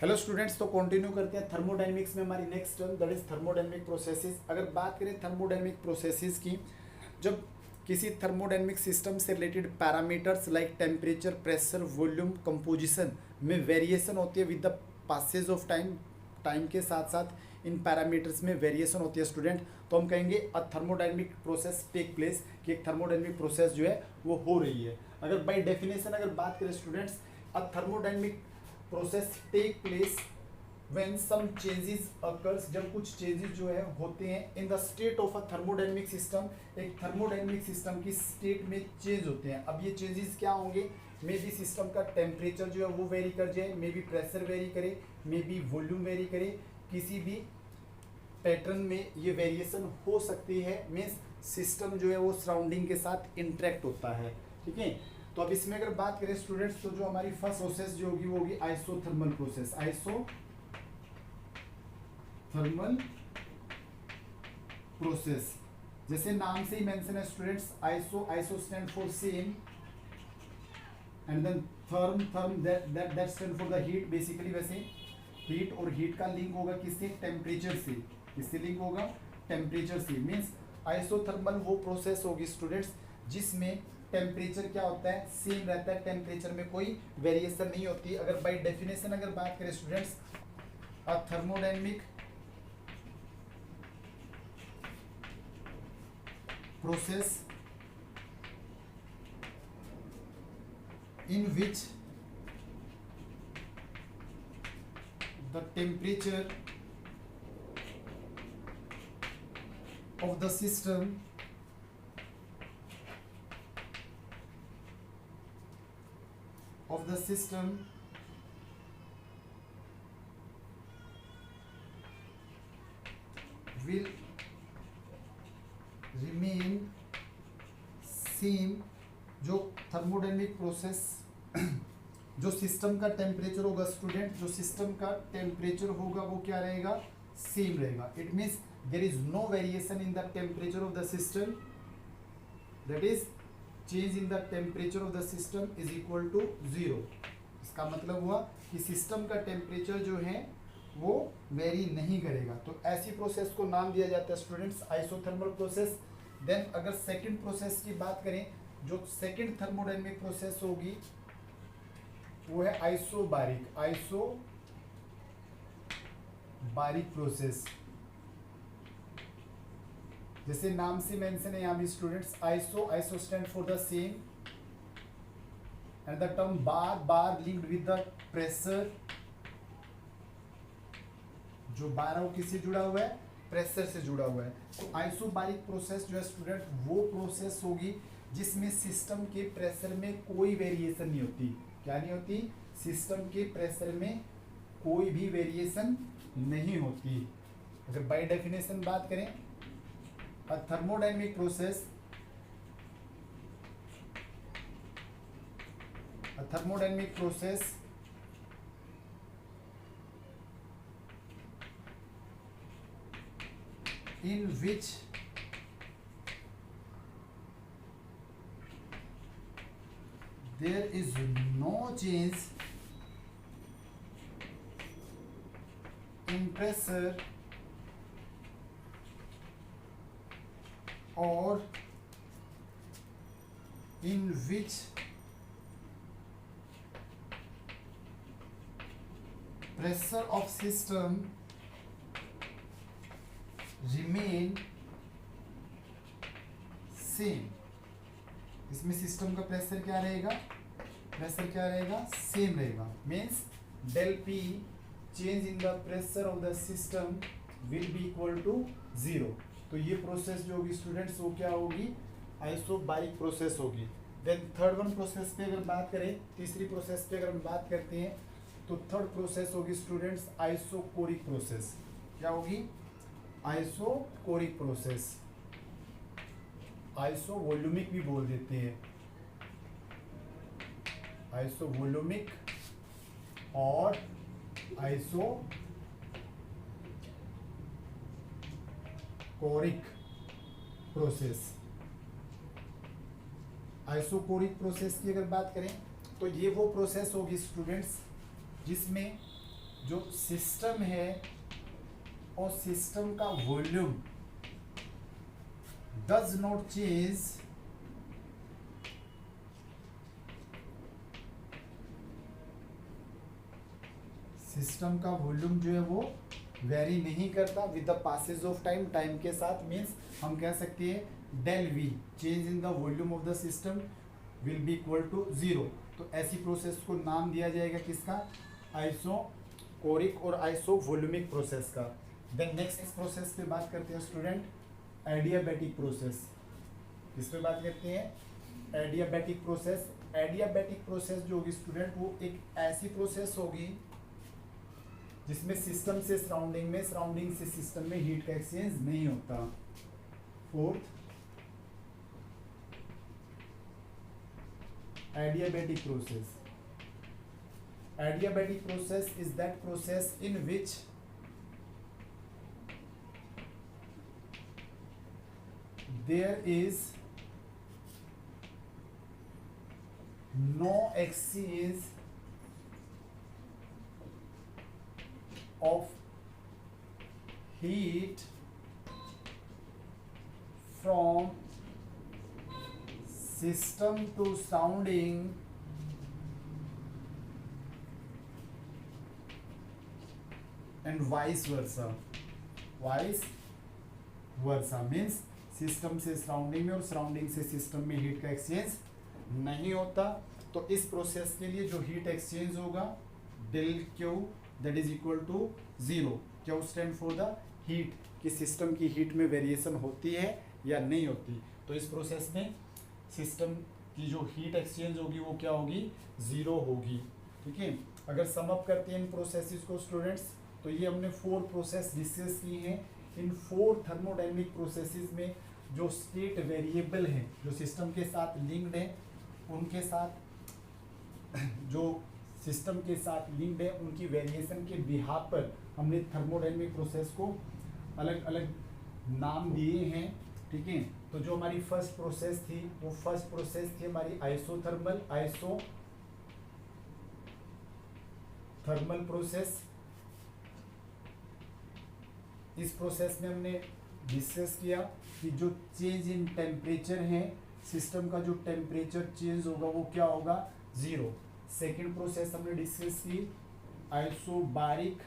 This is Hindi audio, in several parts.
हेलो स्टूडेंट्स, तो कंटिन्यू करते हैं थर्मोडायनेमिक्स में हमारी next term that is thermodynamic processes. अगर बात करें थर्मोडायनेमिक प्रोसेसेस की, जब किसी थर्मोडायनेमिक सिस्टम से related parameters like temperature, pressure, volume, composition में वेरिएशन होती है with the passage of time, time के साथ साथ इन पैरामीटर्स में वेरिएशन होती है स्टूडेंट, तो हम कहेंगे अ थर्मोडायनेमिक प्रोसेस टेक प्लेस, कि एक थर्मोडायनेमिक प्रोसेस जो है वो हो रही है। अगर बाय डेफिनेशन अगर बात करें students, a thermodynamic process take place when some changes occurs, जब कुछ चेंजेस जो है होते हैं in the state of a thermodynamic system, एक थर्मोडायनेमिक सिस्टम की स्टेट में चेंज होते हैं। अब ये चेंजेस क्या होंगे? मे बी सिस्टम का टेम्परेचर जो है वो वेरी कर जाए, मे बी प्रेशर वेरी करे, मे बी वॉल्यूम वेरी करे, किसी भी पैटर्न में ये वेरिएशन हो सकती है। मीन्स सिस्टम जो है वो सराउंडिंग के साथ इंटरेक्ट होता है। ठीक है, तो अब इसमें अगर बात करें स्टूडेंट्स, तो जो हमारी फर्स्ट प्रोसेस जो होगी वो होगी आइसोथर्मल प्रोसेस। आइसोथर्मल प्रोसेस, जैसे नाम से ही मेंशन है students, iso stand for same, and then therm that stand for the heat. Basically वैसे हीट और हीट का लिंक होगा किससे? टेम्परेचर से। किससे लिंक होगा? टेम्परेचर से। मीन्स आइसोथर्मल वो प्रोसेस होगी स्टूडेंट्स जिसमें टेम्परेचर क्या होता है? सेम रहता है, टेम्परेचर में कोई वेरिएशन नहीं होती। अगर बाय डेफिनेशन अगर बात करें students, a thermodynamic process in which the temperature of the system will remain same। जो थर्मोडायनेमिक प्रोसेस जो सिस्टम का टेम्परेचर होगा स्टूडेंट, जो सिस्टम का टेम्परेचर होगा वो क्या रहेगा? सेम रहेगा। It means there is no variation in the temperature of the system, that is change in the temperature of the system is equal to zero. इसका मतलब हुआ कि सिस्टम का टेम्परेचर जो है वो वेरी नहीं करेगा। तो ऐसी प्रोसेस को नाम दिया जाता है स्टूडेंट्स आइसोथर्मल प्रोसेस। देन अगर सेकंड प्रोसेस की बात करें, जो सेकंड थर्मोडायनेमिक प्रोसेस होगी वो है आइसोबारिक प्रोसेस। जैसे नाम से मेंशन है यहाँ भी students, iso stand for the same, and the term bar linked with the pressure. जो बार है वो किससे जुड़ा हुआ है? प्रेशर से जुड़ा हुआ है। तो आइसोबारिक प्रोसेस जो है स्टूडेंट वो प्रोसेस होगी जिसमें सिस्टम के प्रेशर में कोई वेरिएशन नहीं होती। क्या नहीं होती? सिस्टम के प्रेशर में कोई भी वेरिएशन नहीं होती। अगर बाय डेफिनेशन बात करें, a thermodynamic process in which there is no change in pressure or in which pressure of system remain same. इसमें सिस्टम का प्रेशर क्या रहेगा? सेम रहेगा। Means del P change in the pressure of the system will be equal to zero. तो ये प्रोसेस जो होगी स्टूडेंट्स वो क्या होगी? आइसोबारिक प्रोसेस होगी। देन थर्ड वन प्रोसेस पे अगर बात करें, तीसरी प्रोसेस पे अगर हम बात करते हैं, तो थर्ड प्रोसेस होगी स्टूडेंट्स आइसोकोरिक प्रोसेस। क्या होगी? Isochoric process. आइसो वॉल्यूमिक भी बोल देते हैं, आइसो वॉल्यूमिक और आइसो कोरिक प्रोसेस। आइसोकोरिक प्रोसेस की अगर बात करें तो ये वो प्रोसेस होगी स्टूडेंट्स जिसमें जो सिस्टम है और सिस्टम का volume does not change system का वॉल्यूम जो है वो वेरी नहीं करता with the passage of time, time के साथ, मीन्स हम कह सकते हैं del V change in the volume of the system will be equal to 0। तो ऐसी प्रोसेस को नाम दिया जाएगा किसका, आइसोकोरिक और आइसोवॉल्यूमिक प्रोसेस का। देन नेक्स्ट प्रोसेस पे बात करते हैं स्टूडेंट, एडियाबैटिक प्रोसेस। इस पे बात करते हैं एडियाबैटिक प्रोसेस। एडियाबैटिक प्रोसेस जो होगी स्टूडेंट वो एक ऐसी प्रोसेस होगी जिसमें सिस्टम से सराउंडिंग में, सराउंडिंग से सिस्टम में हीट का एक्सचेंज नहीं होता। Fourth, adiabatic process. Adiabatic process is that process in which there is no exchange of heat from system to surrounding and vice versa. Vice versa means system से सराउंडिंग में और सराउंडिंग से सिस्टम में हीट का एक्सचेंज नहीं होता। तो इस प्रोसेस के लिए जो हीट एक्सचेंज होगा del Q that is equal to 0। Q stand for the heat, कि सिस्टम की हीट में वेरिएशन होती है या नहीं होती। तो इस प्रोसेस में सिस्टम की जो हीट एक्सचेंज होगी वो क्या होगी, 0 होगी। ठीक है, अगर सम अप करते हैं इन प्रोसेसेस को स्टूडेंट्स, तो ये हमने 4 प्रोसेस डिस्कस की हैं। इन 4 थर्मोडायनेमिक प्रोसेसेस में जो स्टेट वेरिएबल हैं, जो सिस्टम के साथ लिंक्ड हैं, उनके साथ जो सिस्टम के साथ लिंक्ड है उनकी वेरिएशन के बिहाफ पर हमने थर्मोडायनेमिक प्रोसेस को अलग अलग नाम दिए हैं। ठीक है, तो जो हमारी फर्स्ट प्रोसेस थी वो फर्स्ट प्रोसेस थी हमारी आइसोथर्मल प्रोसेस। इस प्रोसेस में हमने डिस्कस किया कि जो चेंज इन टेम्परेचर है, सिस्टम का जो टेम्परेचर चेंज होगा वो क्या होगा, 0। सेकेंड प्रोसेस हमने डिस्कस की आइसोबारिक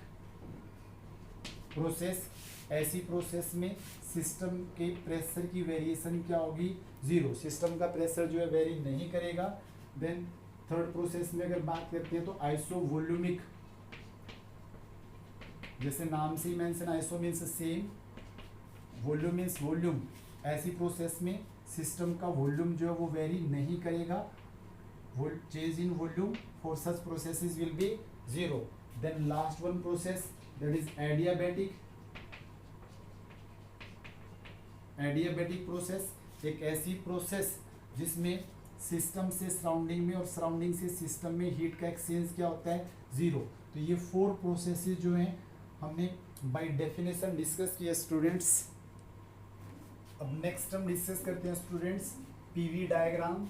प्रोसेस। ऐसी प्रोसेस में सिस्टम के प्रेशर की वेरिएशन क्या होगी, 0। सिस्टम का प्रेशर जो है वेरी नहीं करेगा। देन थर्ड प्रोसेस में अगर बात करते हैं तो आइसोवॉल्यूमिक, जैसे नाम से ही mention, iso means same, volume means volume. ऐसी प्रोसेस में सिस्टम का वॉल्यूम जो है वो वेरी नहीं करेगा, change in volume for such processes will be 0। Then last one process that is adiabatic. Adiabatic process एक ऐसी प्रोसेस जिसमें सिस्टम से सराउंडिंग में और सराउंडिंग से सिस्टम में हीट का एक्सचेंज क्या होता है, 0। तो ये 4 प्रोसेसेस जो हैं हमने बाय डेफिनेशन डिस्कस किया स्टूडेंट्स। अब नेक्स्ट हम डिस्कस करते हैं स्टूडेंट्स पीवी डायग्राम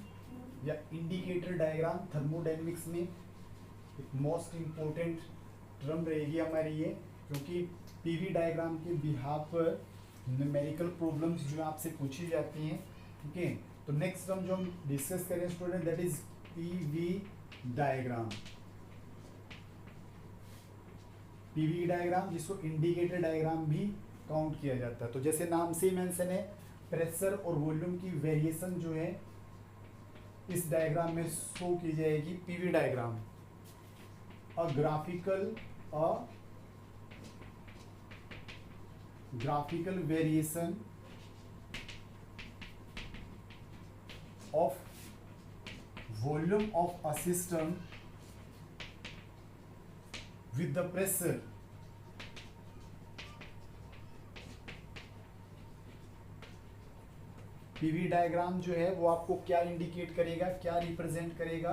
या इंडिकेटर डायग्राम। थर्मोडायनेमिक्स में एक मोस्ट इम्पोर्टेंट टर्म रहेगी हमारी ये, क्योंकि पीवी डायग्राम के बिहाफ पर न्यूमेरिकल प्रॉब्लम्स जो आपसे पूछी जाती हैं। ठीक है, तो नेक्स्ट टर्म जो हम डिस्कस करें student that is PV diagram. PV diagram जिसको इंडिकेटर डायग्राम भी काउंट किया जाता है। तो जैसे नाम से ही मेंशन है, प्रेशर और वॉल्यूम की वेरिएशन जो है इस डायग्राम में शो की जाएगी। PV diagram a graphical variation of volume of a system with the pressure PV diagram जो है वो आपको क्या इंडिकेट करेगा, क्या रिप्रेजेंट करेगा,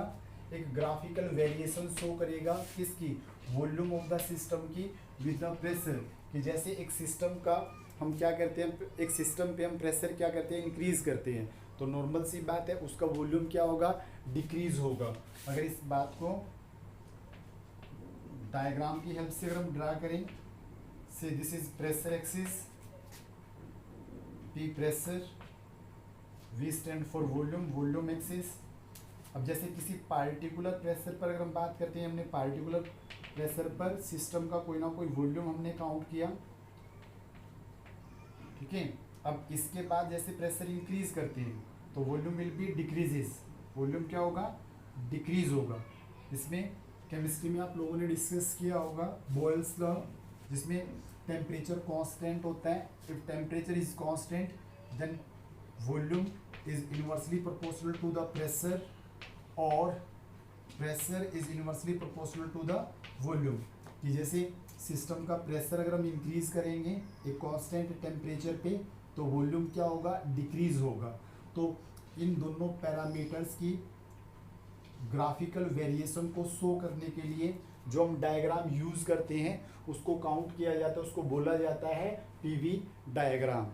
एक ग्राफिकल वेरिएशन शो करेगा किसकी, वॉल्यूम ऑफ द सिस्टम की विद द प्रेशर। कि जैसे एक सिस्टम का हम क्या करते हैं, एक सिस्टम पे हम प्रेशर क्या करते हैं, इंक्रीज करते हैं, तो नॉर्मल सी बात है उसका वॉल्यूम क्या होगा, डिक्रीज होगा। अगर इस बात को डायग्राम की हेल्प से अगर हम ड्रा करें, से this is pressure axis, P pressure, V stand for volume, volume axis. अब जैसे किसी पार्टिकुलर प्रेशर पर अगर हम बात करते हैं, हमने पार्टिकुलर प्रेशर पर सिस्टम का कोई ना कोई वॉल्यूम हमने काउंट किया, ठीक है। अब इसके बाद जैसे प्रेशर इंक्रीज करते हैं तो volume will be decreases, volume क्या होगा, डिक्रीज होगा। इसमें केमिस्ट्री में आप लोगों ने डिस्कस किया होगा बॉयल्स लॉ, जिसमें टेम्परेचर कांस्टेंट होता है। If temperature is constant then volume is inversely proportional to the pressure, और pressure is inversely proportional to the volume. कि जैसे सिस्टम का प्रेशर अगर हम इंक्रीज करेंगे एक कांस्टेंट टेम्परेचर पे तो वॉल्यूम क्या होगा, डिक्रीज होगा। तो इन दोनों पैरामीटर्स की ग्राफिकल वेरिएशन को शो करने के लिए जो हम डायग्राम यूज करते हैं उसको काउंट किया जाता है, उसको बोला जाता है पीवी डायग्राम।